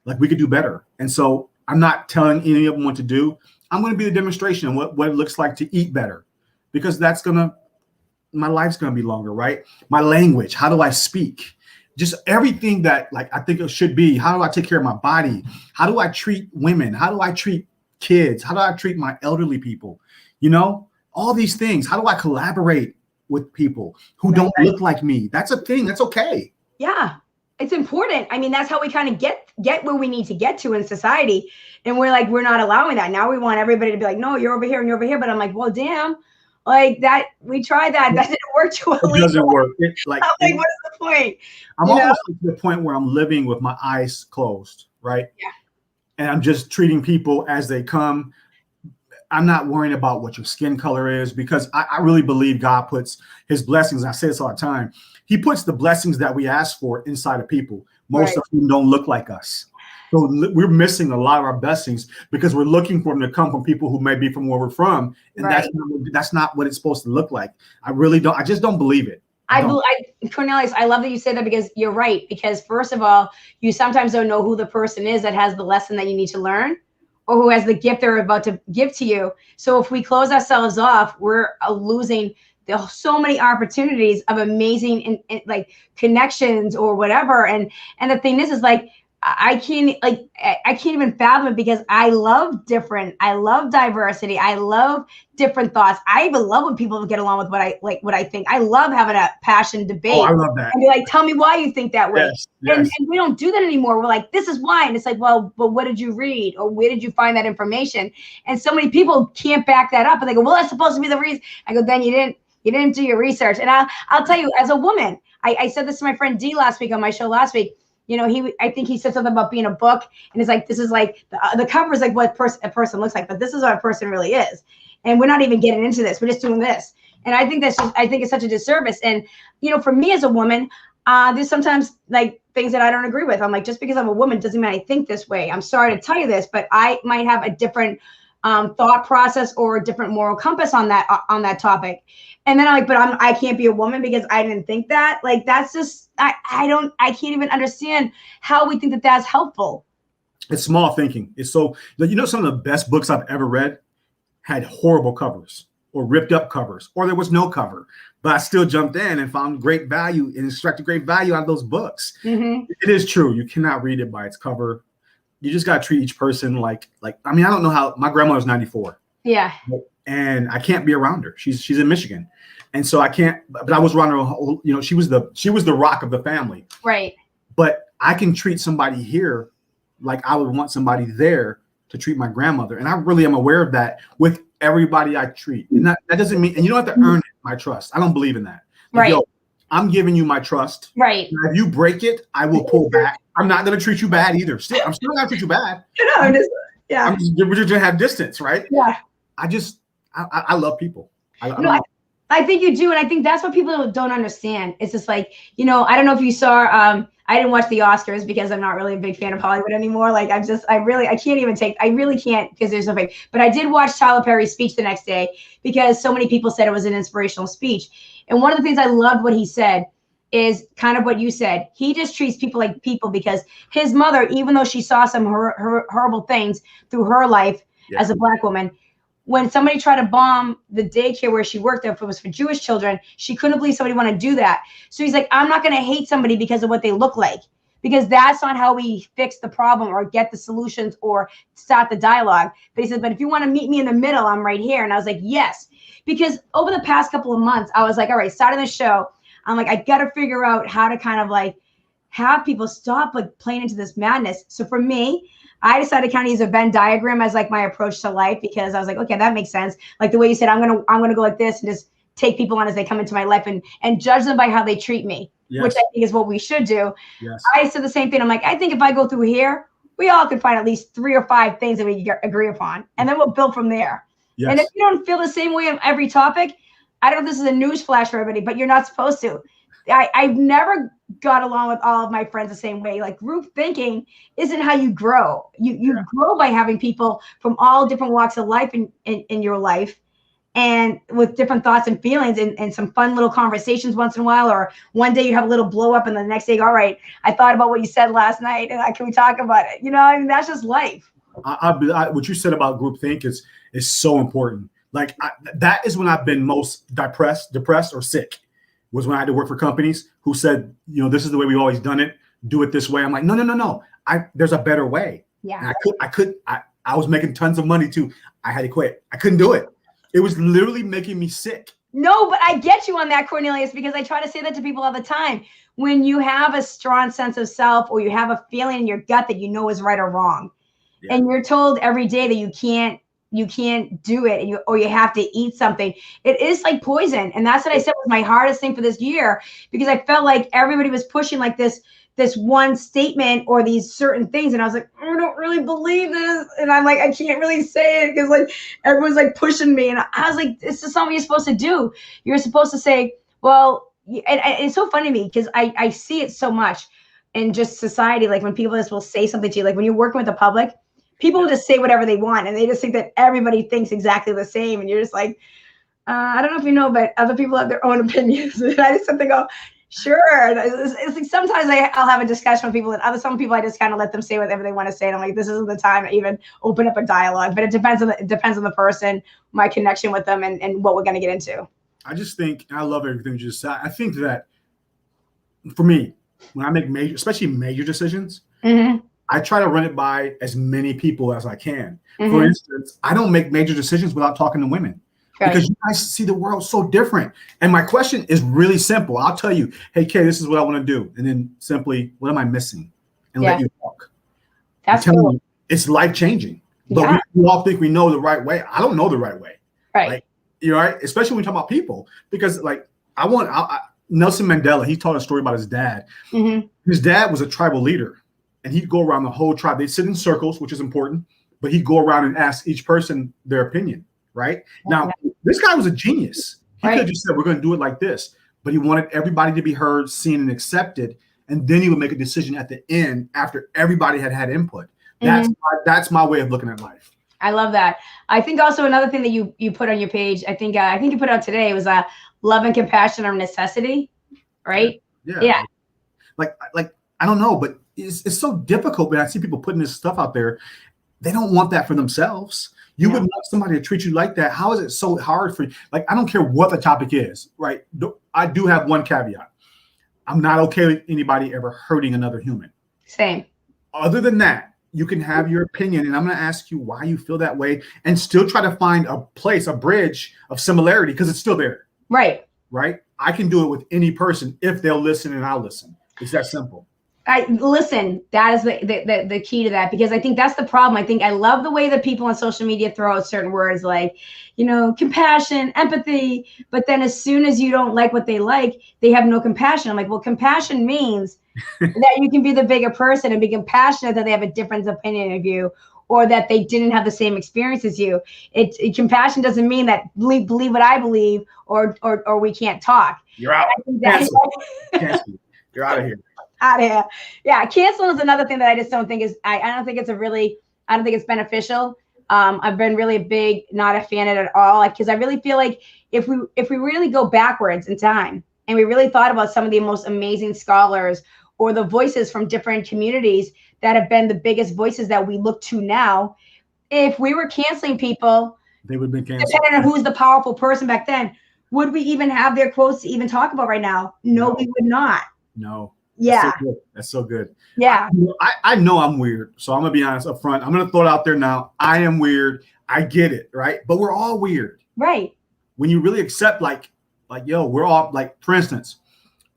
Like we could do better. And so I'm not telling any of them what to do. I'm going to be the demonstration of what it looks like to eat better, because my life's going to be longer, right? My language, how do I speak? Just everything that like I think it should be. How do I take care of my body? How do I treat women? How do I treat kids? How do I treat my elderly people? You know, all these things. How do I collaborate with people who don't look like me? That's a thing. That's okay. Yeah, it's important. I mean, that's how we kind of get where we need to get to in society. And we're not allowing that. Now we want everybody to be like, no, you're over here and you're over here. But I'm like, well, damn, like that, we tried that. That didn't work too well. It doesn't work. It's like, I'm like, what is the point? I'm almost to the point where I'm living with my eyes closed, right? Yeah. And I'm just treating people as they come. I'm not worrying about what your skin color is, because I really believe God puts his blessings. I say this all the time. He puts the blessings that we ask for inside of people. Most of them don't look like us. So we're missing a lot of our blessings because we're looking for them to come from people who may be from where we're from. And that's not what it's supposed to look like. I just don't believe it. Cornelius, I love that you say that, because you're right. Because first of all, you sometimes don't know who the person is that has the lesson that you need to learn, or who has the gift they're about to give to you. So if we close ourselves off, we're losing so many opportunities of amazing like connections or whatever. And the thing is like, I can't even fathom it, because I love diversity. I love different thoughts. I even love when people get along with what I think. I love having a passion debate. Oh, I love that. And be like, tell me why you think that way. Yes. And we don't do that anymore. We're like, this is why. And it's like, well, but what did you read? Or where did you find that information? And so many people can't back that up. And they go, well, that's supposed to be the reason. I go, then you didn't do your research. And I'll tell you, as a woman, I said this to my friend D last week on my show last week. You know, I think he said something about being a book, and it's like, this is like the cover is like what a person looks like, but this is what a person really is. And we're not even getting into this. We're just doing this. And I think I think it's such a disservice. And, you know, for me as a woman, there's sometimes like things that I don't agree with. I'm like, just because I'm a woman doesn't mean I think this way. I'm sorry to tell you this, but I might have a different thought process or a different moral compass on that topic. And then I'm like, but I can't be a woman because I didn't think that. Like, that's just, I can't even understand how we think that that's helpful. It's small thinking. It's so, you know, some of the best books I've ever read had horrible covers or ripped up covers, or there was no cover, but I still jumped in and found great value and extracted great value out of those books. Mm-hmm. It is true. You cannot read it by its cover. You just got to treat each person like, I mean, I don't know how, my grandmother's 94. Yeah. And I can't be around her. She's in Michigan. And so I can't, but I was around her, you know, she was the rock of the family. Right. But I can treat somebody here like I would want somebody there to treat my grandmother. And I really am aware of that with everybody I treat. And that doesn't mean, and you don't have to earn my trust. I don't believe in that. Like, right. Yo, I'm giving you my trust. Right. And if you break it, I will pull back. I'm not going to treat you bad either. I'm still going to treat you bad. No, yeah. We're just going to have distance, right? Yeah. I love people. I think you do. And I think that's what people don't understand. It's just like, you know, I don't know if you saw, I didn't watch the Oscars because I'm not really a big fan of Hollywood anymore. Like I really can't because there's no fake. But I did watch Tyler Perry's speech the next day because so many people said it was an inspirational speech. And one of the things I loved what he said is kind of what you said. He just treats people like people because his mother, even though she saw some horrible things through her life as a Black woman, when somebody tried to bomb the daycare where she worked, if it was for Jewish children, she couldn't believe somebody wanted to do that. So he's like, I'm not going to hate somebody because of what they look like, because that's not how we fix the problem or get the solutions or start the dialogue. But he said, but if you want to meet me in the middle, I'm right here. And I was like, yes. Because over the past couple of months, I was like, all right, starting the show, I'm like, I got to figure out how to kind of like have people stop like playing into this madness. So for me, I decided to kind of use a Venn diagram as like my approach to life, because I was like, okay, that makes sense. Like the way you said, I'm gonna go like this and just take people on as they come into my life and judge them by how they treat me, Yes. which I think is what we should do. Yes. I said the same thing. I'm like, I think if I go through here, we all could find at least 3 or 5 things that we agree upon, and then we'll build from there. Yes. And if you don't feel the same way on every topic, I don't know if this is a news flash for everybody, but you're not supposed to. I've never got along with all of my friends the same way. Like group thinking isn't how you grow. You grow by having people from all different walks of life in your life, and with different thoughts and feelings, and some fun little conversations once in a while, or one day you have a little blow up and the next day, all right, I thought about what you said last night and can we talk about it? You know, I mean, that's just life. What you said about groupthink is so important. Like that is when I've been most depressed or sick, was when I had to work for companies who said, you know, this is the way we've always done it. Do it this way. I'm like, no. There's a better way. Yeah. And I was making tons of money too. I had to quit. I couldn't do it. It was literally making me sick. No, but I get you on that, Cornelius, because I try to say that to people all the time. When you have a strong sense of self, or you have a feeling in your gut that you know is right or wrong, and you're told every day that you can't do it, or you have to eat something, it is like poison. And that's what I said was my hardest thing for this year, because I felt like everybody was pushing like this one statement or these certain things, and I was like, I don't really believe this, and I'm like, I can't really say it because like everyone's like pushing me, and I was like, this is something you're supposed to do. You're supposed to say, well, and it's so funny to me because I see it so much in just society. Like when people just will say something to you, like when you're working with the public, people will just say whatever they want, and they just think that everybody thinks exactly the same, and you're just like, I don't know if you know, but other people have their own opinions. And I just have to go, sure. It's like sometimes I'll have a discussion with people, and some people I just kind of let them say whatever they want to say. And I'm like, this isn't the time to even open up a dialogue. But it depends on the person, my connection with them, and what we're going to get into. I just think, I love everything you just said. I think that for me, when I make especially major decisions, I try to run it by as many people as I can. For instance, I don't make major decisions without talking to women. Because you guys see the world so different. And my question is really simple. I'll tell you, hey, Kay, this is what I want to do. And then simply, what am I missing? And let you talk. That's cool. You, it's life-changing. But we all think we know the right way. I don't know the right way. Right. Like, you know, right? Especially when we talk about people. Because like, Nelson Mandela, he told a story about his dad. His dad was a tribal leader. And he'd go around the whole tribe. They'd sit in circles, which is important. But he'd go around and ask each person their opinion. Right now, this guy was a genius. He could have just said, we're going to do it like this, but he wanted everybody to be heard, seen, and accepted. And then he would make a decision at the end after everybody had input. That's my way of looking at life. I love that. I think also another thing that you put on your page, I think you put out today, was love and compassion are necessity, right? Yeah. Like I don't know, but it's so difficult when I see people putting this stuff out there. They don't want that for themselves. You would want somebody to treat you like that. How is it so hard for you? Like, I don't care what the topic is, right? I do have one caveat. I'm not okay with anybody ever hurting another human. Same. Other than that, you can have your opinion, and I'm going to ask you why you feel that way, and still try to find a bridge of similarity, because it's still there. Right. Right? I can do it with any person if they'll listen and I'll listen. It's that simple. Listen, that is the key to that, because I think that's the problem. I think I love the way that people on social media throw out certain words like, you know, compassion, empathy, but then as soon as you don't like what they like, they have no compassion. I'm like, well, compassion means that you can be the bigger person and be compassionate that they have a different opinion of you, or that they didn't have the same experience as you. Compassion doesn't mean that believe what I believe, or we can't talk. You're out. Cancel. You're out of here. Out of here. Yeah, canceling is another thing that I just don't think is. I don't think it's beneficial. I've been really not a fan of it at all. Because I really feel like if we really go backwards in time and we really thought about some of the most amazing scholars or the voices from different communities that have been the biggest voices that we look to now, if we were canceling people, they would have been canceled. Depending on who's the powerful person back then, would we even have their quotes to even talk about right now? No, we would not. No. Yeah. That's so good. Yeah. I know I'm weird, so I'm gonna be honest up front. I'm gonna throw it out there now. I am weird. I get it, right? But we're all weird. Right. When you really accept, like, yo, we're all, like, for instance,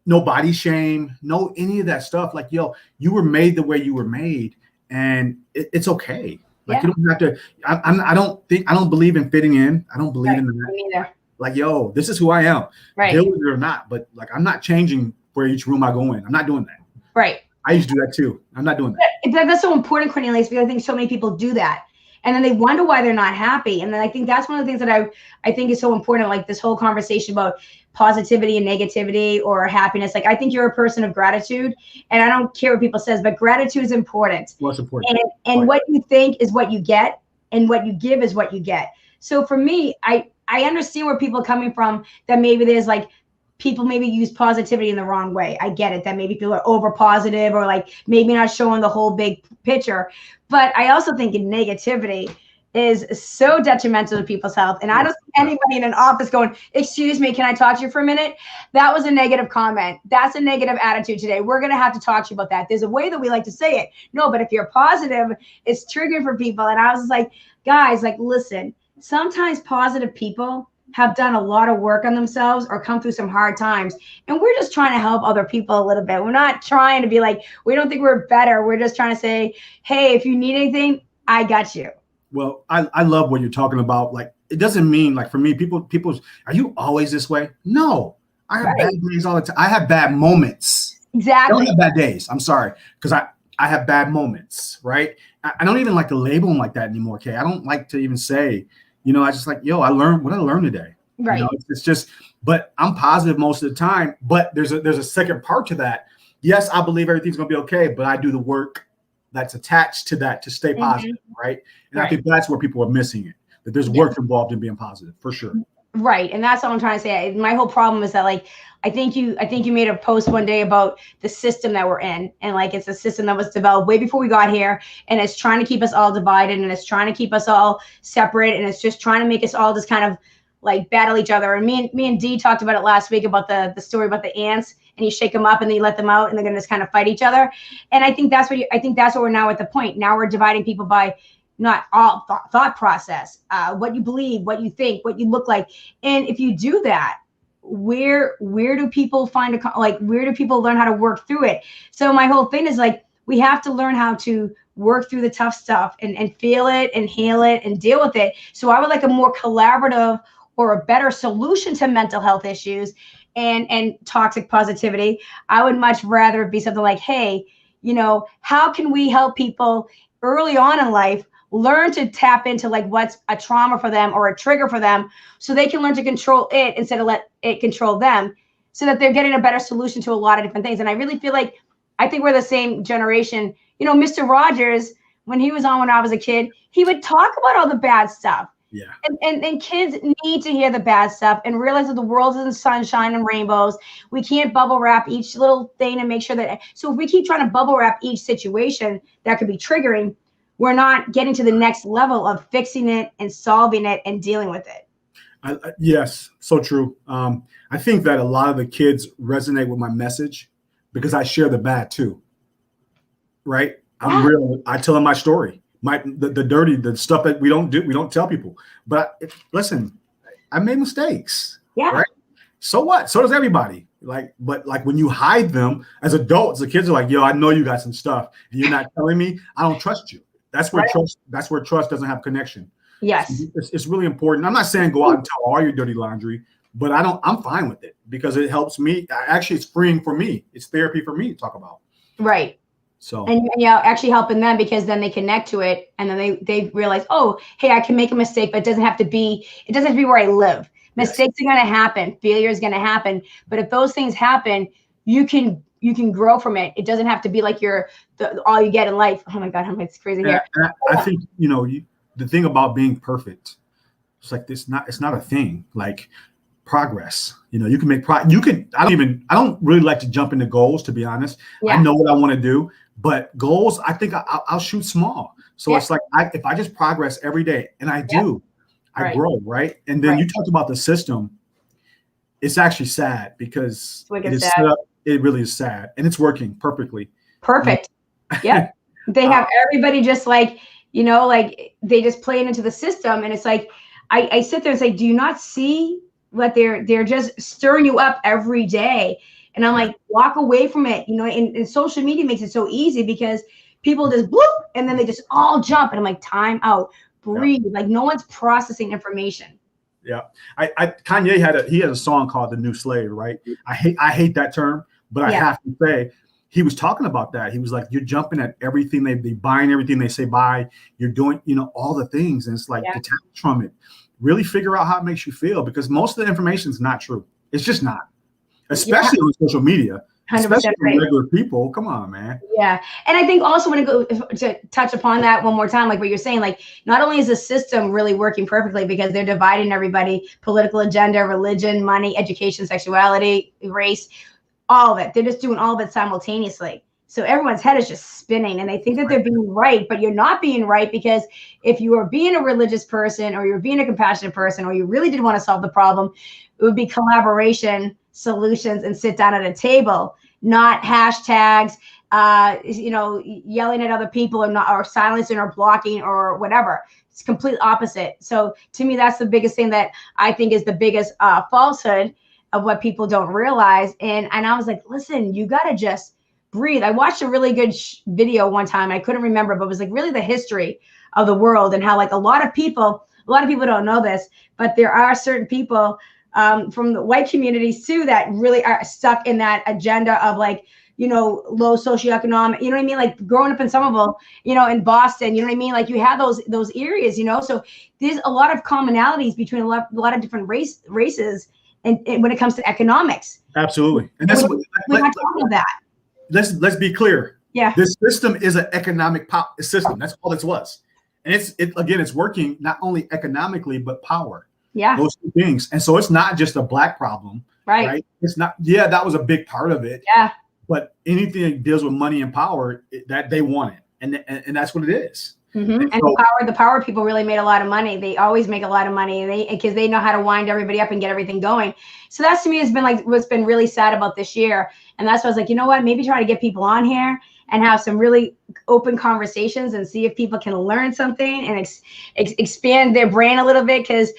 no body shame, no any of that stuff. Like, yo, you were made the way you were made, and it's okay. Like, you don't have to. I don't believe in fitting in. I don't believe in that. Me neither. Like, yo, this is who I am. Right. Deal with it or not. But, like, I'm not changing for each room I go in. I'm not doing that. Right. I used to do that too. I'm not doing that. That's so important, Cornelius, because I think so many people do that. And then they wonder why they're not happy. And then I think that's one of the things that I think is so important, like this whole conversation about positivity and negativity or happiness. Like, I think you're a person of gratitude, and I don't care what people says, but gratitude is important. What's important? And what you think is what you get, and what you give is what you get. So for me, I understand where people are coming from, that maybe there's like, people maybe use positivity in the wrong way. I get it, that maybe people are over positive, or like maybe not showing the whole big picture. But I also think negativity is so detrimental to people's health. And I don't see anybody in an office going, excuse me, can I talk to you for a minute? That was a negative comment. That's a negative attitude today. We're going to have to talk to you about that. There's a way that we like to say it. No, but if you're positive, it's triggering for people. And I was like, guys, like, listen, sometimes positive people have done a lot of work on themselves or come through some hard times. And we're just trying to help other people a little bit. We're not trying to be like, we don't think we're better. We're just trying to say, hey, if you need anything, I got you. Well, I love what you're talking about. Like, it doesn't mean, like, for me, people, are you always this way? No, I have bad days all the time. I have bad moments. Exactly. I don't have bad days. I'm sorry. Because I have bad moments, right? I don't even like to label them like that anymore, okay? I don't like to even say, I just like, yo, I learned what I learned today. Right. It's just, but I'm positive most of the time. But there's a second part to that. Yes, I believe everything's gonna be okay, but I do the work that's attached to that to stay positive, right? And I think that's where people are missing it. That there's work involved in being positive, for sure. Right. And that's all I'm trying to say. My whole problem is that, like, I think you made a post one day about the system that we're in. And like, it's a system that was developed way before we got here. And it's trying to keep us all divided, and it's trying to keep us all separate. And it's just trying to make us all just kind of like battle each other. And me and Dee talked about it last week about the story about the ants, and you shake them up and then you let them out, and they're going to just kind of fight each other. And I think that's what we're now at the point. Now we're dividing people by not all thought process, what you believe, what you think, what you look like. And if you do that, where do people where do people learn how to work through it? So my whole thing is like, we have to learn how to work through the tough stuff and feel it and heal it and deal with it. So I would like a more collaborative or a better solution to mental health issues and toxic positivity. I would much rather be something like, hey, how can we help people early on in life learn to tap into like what's a trauma for them or a trigger for them, so they can learn to control it instead of let it control them, so that they're getting a better solution to a lot of different things. And I really feel like, I think we're the same generation. Mr. Rogers, when he was on when I was a kid, he would talk about all the bad stuff. Yeah. And kids need to hear the bad stuff and realize that the world isn't sunshine and rainbows. We can't bubble wrap each little thing and make sure that, so if we keep trying to bubble wrap each situation that could be triggering, we're not getting to the next level of fixing it and solving it and dealing with it. Yes, so true. I think that a lot of the kids resonate with my message because I share the bad too, right? I'm real. I tell them my story, the dirty, the stuff that we don't tell people. But listen, I made mistakes. Yeah. Right. So what? So does everybody. But when you hide them as adults, the kids are like, yo, I know you got some stuff and you're not telling me. I don't trust you. That's where trust doesn't have connection. Yes. So it's really important. I'm not saying go out and tell all your dirty laundry, but I'm fine with it because it helps me. Actually, it's freeing for me. It's therapy for me to talk about. Right. So, and actually helping them, because then they connect to it, and then they realize, oh, hey, I can make a mistake, but it doesn't have to be where I live. Mistakes are going to happen. Failure is going to happen. But if those things happen, you can grow from it. It doesn't have to be like all you get in life. Oh my God, it's crazy here. I think, the thing about being perfect, it's like it's not a thing. Like progress, you can make I don't really like to jump into goals, to be honest. Yeah. I know what I want to do, but goals, I think I'll shoot small. So it's like, if I just progress every day, and I do, I grow, right? And then you talked about the system. It's actually sad because it is set up. It really is sad, and it's working perfectly. Perfect. Yeah. They have everybody just like, like they just play it into the system. And it's like, I sit there and say, do you not see what they're just stirring you up every day? And I'm like, walk away from it, and social media makes it so easy because people just bloop and then they just all jump. And I'm like, time out, breathe. Like no one's processing information. Yeah. Kanye had a song called The New Slave, right? I hate that term, but I have to say, he was talking about that. He was like, you're jumping at everything. They buying everything they say buy. You're doing, all the things. And it's like, detach from it. Really figure out how it makes you feel, because most of the information is not true. It's just not, especially on social media, especially for regular people. Come on, man. Yeah. And I think also when it goes to touch upon that one more time, like what you're saying, like not only is the system really working perfectly because they're dividing everybody, political agenda, religion, money, education, sexuality, race, all of it. They're just doing all of it simultaneously. So everyone's head is just spinning and they think that they're being right, but you're not being right, because if you are being a religious person or you're being a compassionate person or you really did want to solve the problem, it would be collaboration, solutions, and sit down at a table, not hashtags, yelling at other people or silencing or blocking or whatever. It's complete opposite. So to me, that's the biggest thing that I think is the biggest falsehood of what people don't realize. And I was like, listen, you got to just breathe. I watched a really good video one time. I couldn't remember, but it was like really the history of the world and how like a lot of people don't know this, but there are certain people from the white communities too that really are stuck in that agenda of like, low socioeconomic, you know what I mean? Like growing up in Somerville, in Boston, you know what I mean? Like you have those areas, so there's a lot of commonalities between a lot of different races and when it comes to economics. Absolutely. And that's we're not talking about that. Let's be clear. Yeah. This system is an economic system. That's all this was. And it's working not only economically, but power. Yeah. Those two things. And so it's not just a black problem. Right. It's not, that was a big part of it. Yeah. But anything that deals with money and power, that they want it. And that's what it is. Mm-hmm. And so, the power people really made a lot of money. They always make a lot of money because they know how to wind everybody up and get everything going. So that's to me has been like what's been really sad about this year. And that's why I was like, you know what, maybe try to get people on here and have some really open conversations and see if people can learn something and expand their brain a little bit. Because,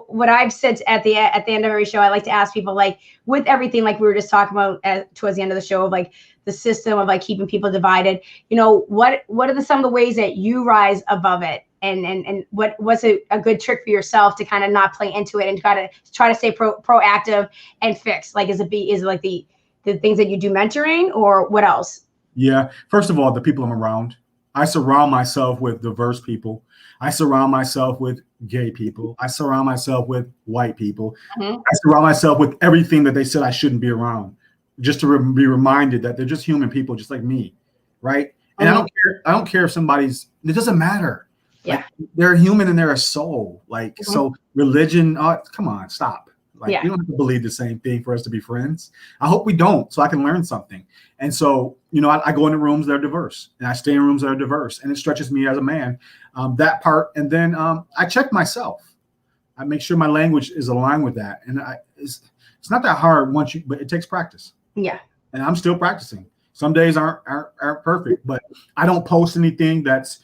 what I've said at the end of every show, I like to ask people, like with everything, like we were just talking about towards the end of the show, of like the system of like keeping people divided, what are some of the ways that you rise above it? And what's a good trick for yourself to kind of not play into it and try to stay proactive and fix? Like, is it like the things that you do mentoring, or what else? Yeah. First of all, the people I'm around. I surround myself with diverse people. I surround myself with gay people. I surround myself with white people. Mm-hmm. I surround myself with everything that they said I shouldn't be around, just to be reminded that they're just human people, just like me. Right. And I don't care if it doesn't matter. Yeah. Like, they're human and they're a soul. Like, so religion, come on, stop. Like, we don't have to believe the same thing for us to be friends. I hope we don't, so I can learn something. And so, I go into rooms that are diverse, and I stay in rooms that are diverse, and it stretches me as a man, that part. And then I check myself. I make sure my language is aligned with that. And it's not that hard but it takes practice. Yeah. And I'm still practicing. Some days aren't perfect, but I don't post anything that's,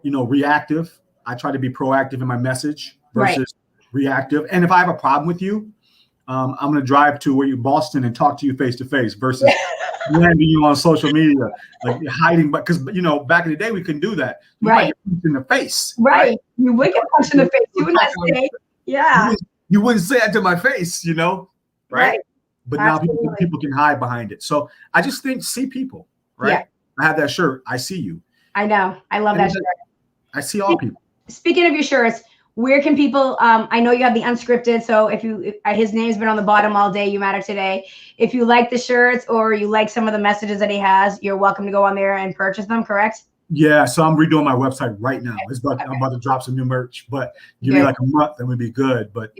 reactive. I try to be proactive in my message versus reactive. And if I have a problem with you, I'm going to drive to Boston and talk to you face to face versus landing you on social media, like you're hiding. But because, back in the day, we couldn't do that. You might get punched in the face. Right. You would get punched in the face. You would not say, You wouldn't say that to my face, right? But Absolutely. Now people can hide behind it. So I just think, see people, right? Yeah. I have that shirt. I see you. I know. I love that shirt. I see all people. Speaking of your shirts, where can people, I know you have the unscripted, so if his name's been on the bottom all day, You Matter Today. If you like the shirts or you like some of the messages that he has, you're welcome to go on there and purchase them, correct? Yeah, so I'm redoing my website right now. I'm about to drop some new merch, but give me like a month and we'd be good. But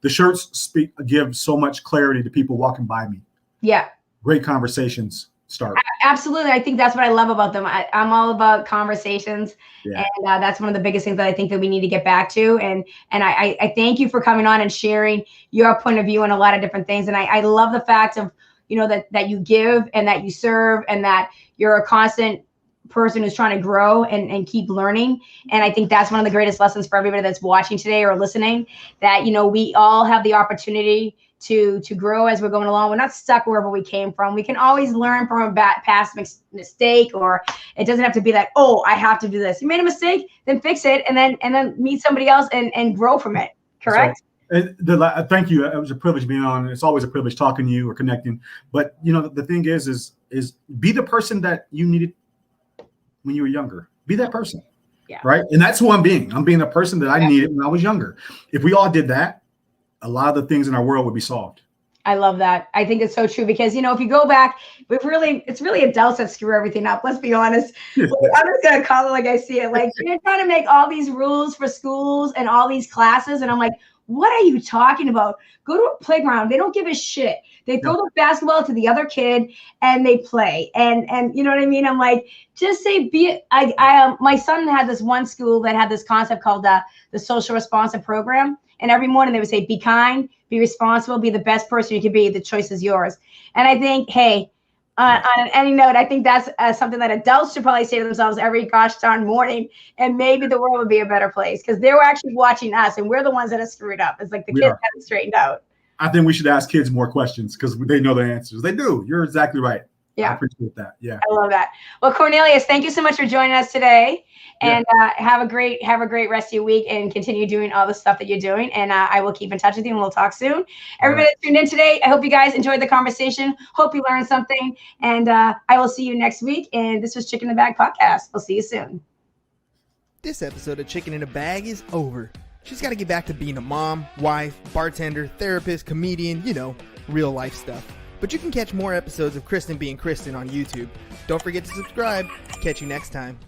the shirts give so much clarity to people walking by me. Yeah. Great conversations start. Absolutely. I think that's what I love about them. I'm all about conversations. Yeah. And that's one of the biggest things that I think that we need to get back to. And I thank you for coming on and sharing your point of view on a lot of different things. And I love the fact of, that you give and that you serve and that you're a constant person who's trying to grow and keep learning. And I think that's one of the greatest lessons for everybody that's watching today or listening, that, we all have the opportunity to grow as we're going along. We're not stuck wherever we came from. We can always learn from a past mistake, or it doesn't have to be like, oh, I have to do this. You made a mistake, then fix it, and then meet somebody else and grow from it. Correct? And thank you. It was a privilege being on. It's always a privilege talking to you or connecting. But the thing is be the person that you needed when you were younger. Be that person. Yeah. Right. And that's who I'm being. I'm being the person that I needed when I was younger. If we all did that, a lot of the things in our world would be solved. I love that. I think it's so true because, if you go back, it's really adults that screw everything up. Let's be honest. I'm just going to call it like I see it. Like, you're trying to make all these rules for schools and all these classes. And I'm like, what are you talking about? Go to a playground. They don't give a shit. They throw the basketball to the other kid and they play. And you know what I mean? I'm like, just say, my son had this one school that had this concept called the social responsive program. And every morning they would say, be kind, be responsible, be the best person you can be. The choice is yours. And I think, hey, on any note, I think that's something that adults should probably say to themselves every gosh darn morning. And maybe the world would be a better place because they were actually watching us and we're the ones that are screwed up. It's like the kids haven't straightened out. I think we should ask kids more questions because they know the answers. They do. You're exactly right. Yeah. I appreciate that. Yeah. I love that. Well, Cornelius, thank you so much for joining us today. And have a great rest of your week and continue doing all the stuff that you're doing. And I will keep in touch with you and we'll talk soon. Everybody that tuned in today, I hope you guys enjoyed the conversation. Hope you learned something. And I will see you next week. And this was Chicken in the Bag Podcast. We'll see you soon. This episode of Chicken in a Bag is over. She's got to get back to being a mom, wife, bartender, therapist, comedian, real life stuff. But you can catch more episodes of Kristen being Kristen on YouTube. Don't forget to subscribe. Catch you next time.